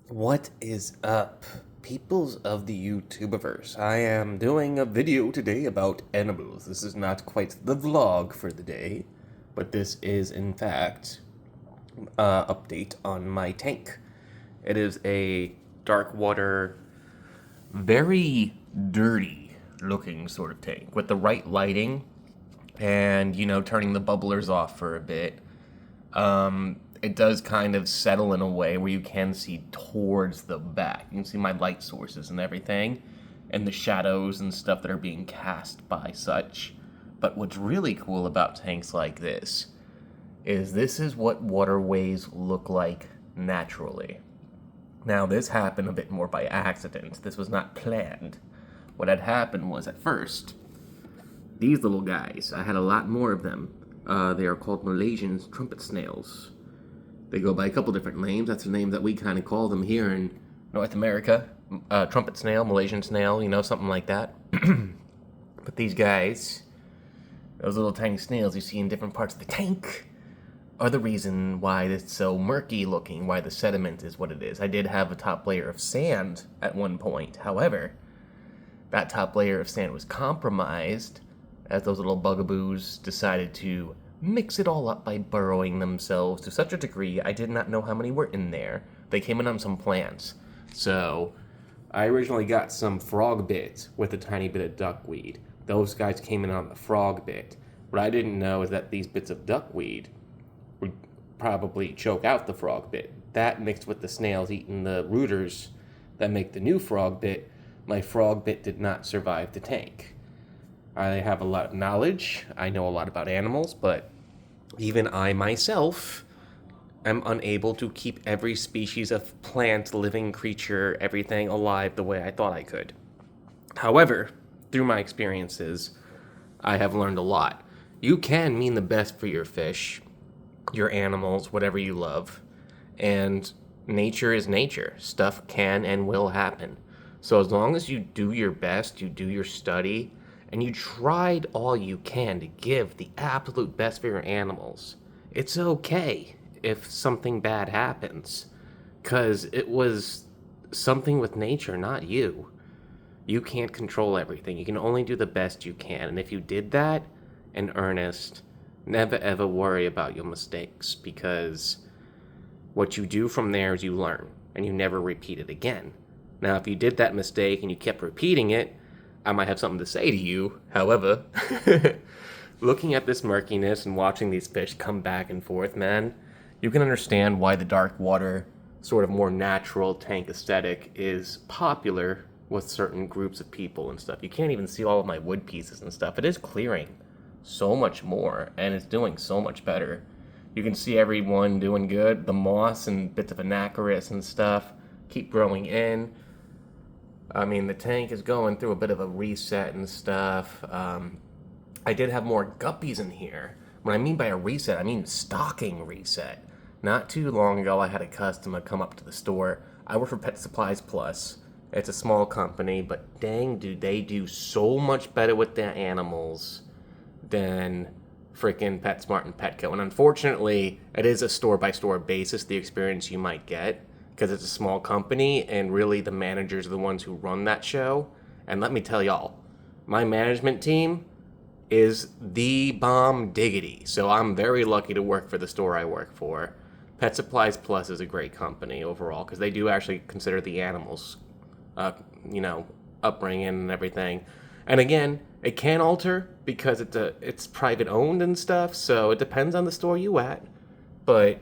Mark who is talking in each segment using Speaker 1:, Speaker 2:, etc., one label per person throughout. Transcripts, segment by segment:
Speaker 1: What is up, peoples of the YouTubiverse? I am doing a video today about animals. This is not quite the vlog for the day, but this is, in fact, update on my tank. It is a dark water, very dirty looking sort of tank with the right lighting and, turning the bubblers off for a bit. It does kind of settle in a way where you can see towards the back. You can see my light sources and everything, and the shadows and stuff that are being cast by such. But what's really cool about tanks like this is what waterways look like naturally. Now, this happened a bit more by accident. This was not planned. What had happened was, at first, these little guys, I had a lot more of them. They are called Malaysian trumpet snails. They go by a couple different names. That's the name that we kind of call them here in North America. Trumpet snail, Malaysian snail, something like that. But these guys, those little tiny snails you see in different parts of the tank, are the reason why it's so murky looking, why the sediment is what it is. I did have a top layer of sand at one point. However, that top layer of sand was compromised as those little bugaboos decided to mix it all up by burrowing themselves to such a degree I did not know how many were in there. They came in on some plants. So, I originally got some frog bits with a tiny bit of duckweed. Those guys came in on the frog bit. What I didn't know is that these bits of duckweed would probably choke out the frog bit. That mixed with the snails eating the rooters that make the new frog bit, my frog bit did not survive the tank. I have a lot of knowledge. I know a lot about animals, but even I myself am unable to keep every species of plant, living creature, everything alive the way I thought I could. However, through my experiences, I have learned a lot. You can mean the best for your fish, your animals, whatever you love, and nature is nature. Stuff can and will happen. So as long as you do your best, you do your study, and you tried all you can to give the absolute best for your animals, it's okay if something bad happens. Because it was something with nature, not you. You can't control everything. You can only do the best you can. And if you did that in earnest, never ever worry about your mistakes, because what you do from there is you learn and you never repeat it again. Now, if you did that mistake and you kept repeating it, I might have something to say to you. However, looking at this murkiness and watching these fish come back and forth, man, you can understand why the dark water, sort of more natural tank aesthetic is popular with certain groups of people and stuff. You can't even see all of my wood pieces and stuff. It is clearing so much more, and it's doing so much better. You can see everyone doing good. The moss and bits of anacharis and stuff keep growing in. I mean, the tank is going through a bit of a reset and stuff. I did have more guppies in here. When I mean by a reset, I mean stocking reset. Not too long ago, I had a customer come up to the store. I work for Pet Supplies Plus. It's a small company, but dang, do they do so much better with their animals than freaking PetSmart and Petco. And unfortunately, it is a store-by-store basis, the experience you might get, because it's a small company, and really the managers are the ones who run that show. And let me tell y'all, my management team is the bomb diggity. So I'm very lucky to work for the store I work for. Pet Supplies Plus is a great company overall, because they do actually consider the animals, upbringing and everything. And again, it can alter because it's private owned and stuff, so it depends on the store you at. But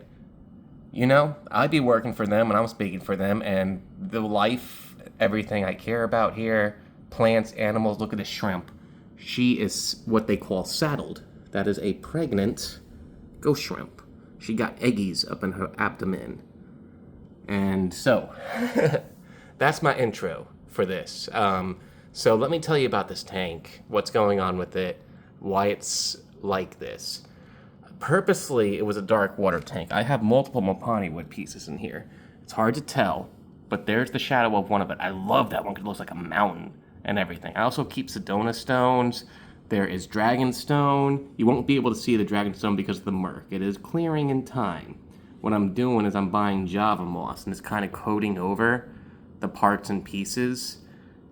Speaker 1: I'd be working for them and I'm speaking for them, and the life, everything I care about here, plants, animals. Look at this shrimp. She is what they call saddled. That is a pregnant ghost shrimp. She got eggies up in her abdomen. And so, that's my intro for this. So let me tell you about this tank, what's going on with it, why it's like this. Purposely, it was a dark water tank. I have multiple Mopani wood pieces in here. It's hard to tell, but there's the shadow of one of it. I love that one because it looks like a mountain and everything. I also keep Sedona stones. There is Dragonstone. You won't be able to see the Dragonstone because of the murk. It is clearing in time. what I'm doing is I'm buying Java moss and it's kind of coating over the parts and pieces.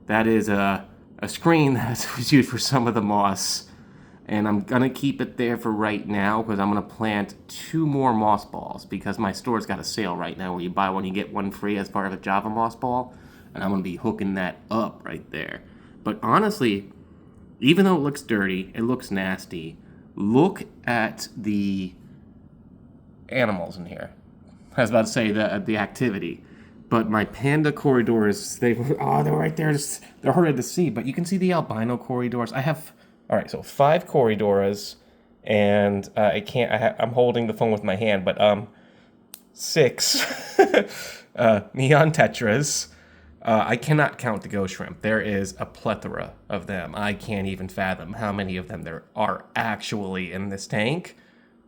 Speaker 1: That is a screen that was used for some of the moss. And I'm going to keep it there for right now because I'm going to plant 2 more moss balls because my store's got a sale right now where you buy one, you get one free as part of a Java moss ball. And I'm going to be hooking that up right there. But honestly, even though it looks dirty, it looks nasty, look at the animals in here. I was about to say the activity. But my panda corridors, they're right there. They're harder to see, but you can see the albino corridors. I have, all right, so 5 corridors, and I'm holding the phone with my hand, but 6 neon tetras. I cannot count the ghost shrimp. There is a plethora of them. I can't even fathom how many of them there are actually in this tank,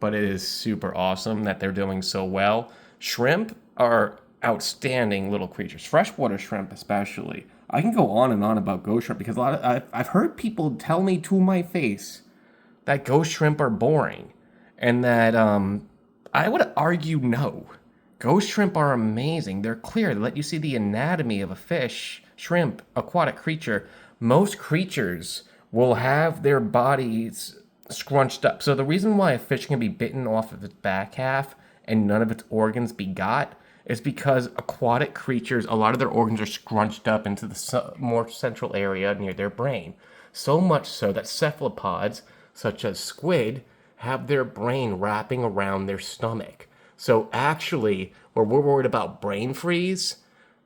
Speaker 1: but it is super awesome that they're doing so well. Shrimp are outstanding little creatures, freshwater shrimp especially. I can go on and on about ghost shrimp because I've heard people tell me to my face that ghost shrimp are boring, and that I would argue no. Ghost shrimp are amazing. They're clear. They let you see the anatomy of a fish, shrimp, aquatic creature. Most creatures will have their bodies scrunched up. So the reason why a fish can be bitten off of its back half and none of its organs be got is because aquatic creatures, a lot of their organs are scrunched up into the more central area near their brain. So much so that cephalopods, such as squid, have their brain wrapping around their stomach. So actually, where we're worried about brain freeze,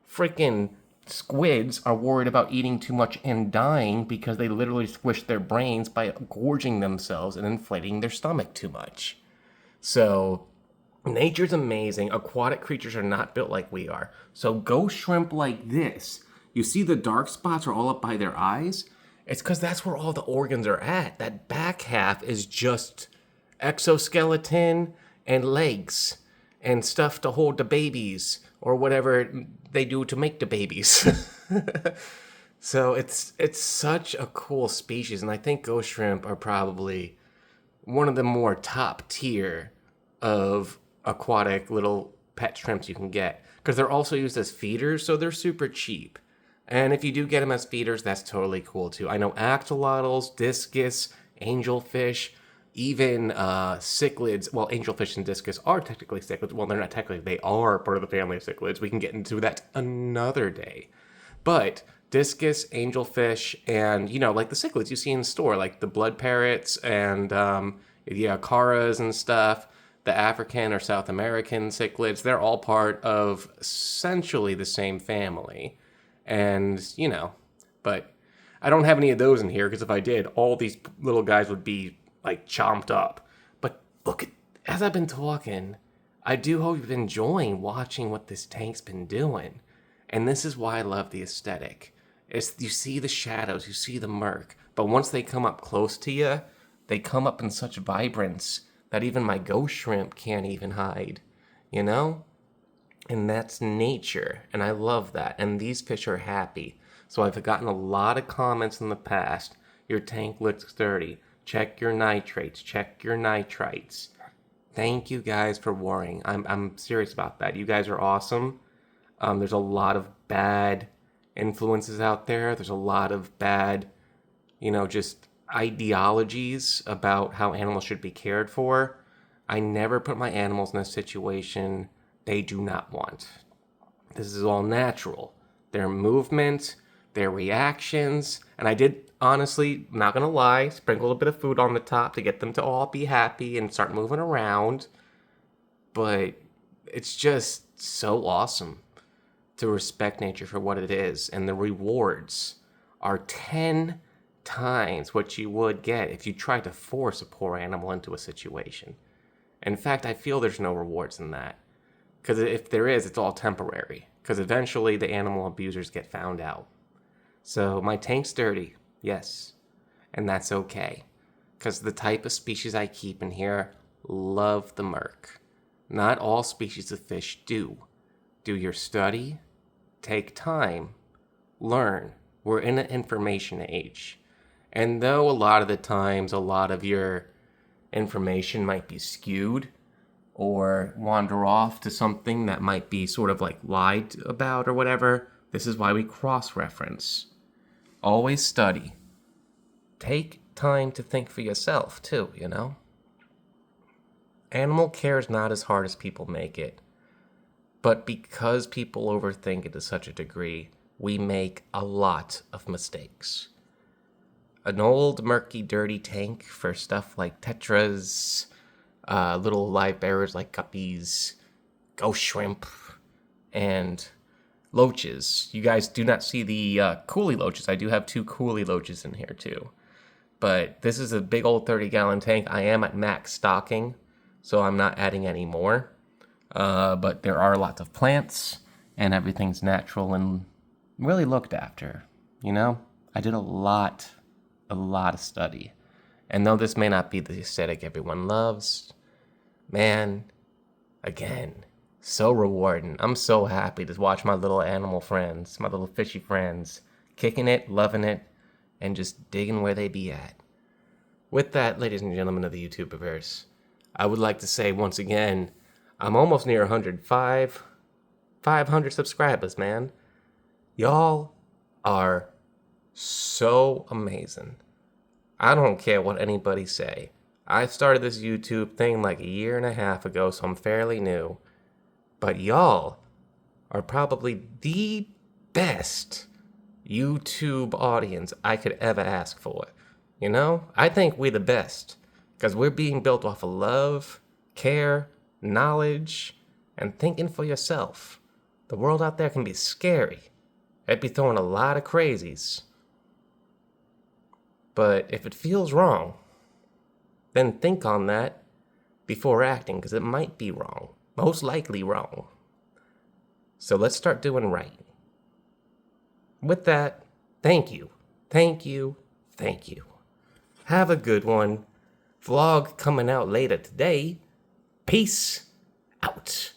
Speaker 1: freaking squids are worried about eating too much and dying because they literally squish their brains by gorging themselves and inflating their stomach too much. So nature's amazing. Aquatic creatures are not built like we are. So ghost shrimp like this, you see the dark spots are all up by their eyes? It's because that's where all the organs are at. That back half is just exoskeleton and legs and stuff to hold the babies or whatever they do to make the babies. So it's such a cool species, and I think ghost shrimp are probably one of the more top tier of aquatic little pet shrimps you can get, because they're also used as feeders, so they're super cheap. And if you do get them as feeders, that's totally cool too. I know axolotls, discus, angelfish, even cichlids. Well, angelfish and discus are technically cichlids. Well, they're not technically. They are part of the family of cichlids. We can get into that another day. But discus, angelfish, and, like the cichlids you see in the store, like the blood parrots and the acaras and stuff, the African or South American cichlids, they're all part of essentially the same family. And, but I don't have any of those in here because if I did, all these little guys would be chomped up. But look, as I've been talking, I do hope you've been enjoying watching what this tank's been doing. And this is why I love the aesthetic. You see the shadows, you see the murk, but once they come up close to you, they come up in such vibrance that even my ghost shrimp can't even hide, And that's nature, and I love that. And these fish are happy. So I've gotten a lot of comments in the past. Your tank looks dirty. Check your nitrates. Check your nitrites. Thank you guys for worrying. I'm serious about that. You guys are awesome. There's a lot of bad influences out there. There's a lot of bad, just ideologies about how animals should be cared for. I never put my animals in a situation they do not want. This is all natural. Their movement, their reactions, and I did, honestly, not gonna lie, sprinkle a bit of food on the top to get them to all be happy and start moving around. But it's just so awesome to respect nature for what it is, and the rewards are 10 times what you would get if you tried to force a poor animal into a situation. In fact, I feel there's no rewards in that. Because if there is, it's all temporary. Because eventually the animal abusers get found out. So my tank's dirty, yes. And that's okay. Because the type of species I keep in here love the murk. Not all species of fish do. Do your study. Take time. Learn. We're in an information age. And though a lot of the times a lot of your information might be skewed, or wander off to something that might be sort of like lied about or whatever, this is why we cross-reference. Always study. Take time to think for yourself, too, you know? Animal care is not as hard as people make it. But because people overthink it to such a degree, we make a lot of mistakes. An old, murky, dirty tank for stuff like tetras, little live bearers like guppies, ghost shrimp, and loaches. You guys do not see the coolie loaches. I do have 2 coolie loaches in here too. But this is a big old 30-gallon tank. I am at max stocking, so I'm not adding any more. But there are lots of plants, and everything's natural and really looked after. You know, I did a lot of study. And though this may not be the aesthetic everyone loves, man, again, so rewarding. I'm so happy to watch my little animal friends, my little fishy friends, kicking it, loving it, and just digging where they be at. With that, ladies and gentlemen of the YouTuberverse, I would like to say once again, I'm almost near 500 subscribers, man. Y'all are so amazing. I don't care what anybody say. I started this YouTube thing like 1.5 years ago, so I'm fairly new. But y'all are probably the best YouTube audience I could ever ask for. You know? I think we're the best. Because we're being built off of love, care, knowledge, and thinking for yourself. The world out there can be scary. It'd be throwing a lot of crazies. But if it feels wrong, then think on that before acting, because it might be wrong. Most likely wrong. So let's start doing right. With that, thank you. Thank you. Thank you. Have a good one. Vlog coming out later today. Peace out.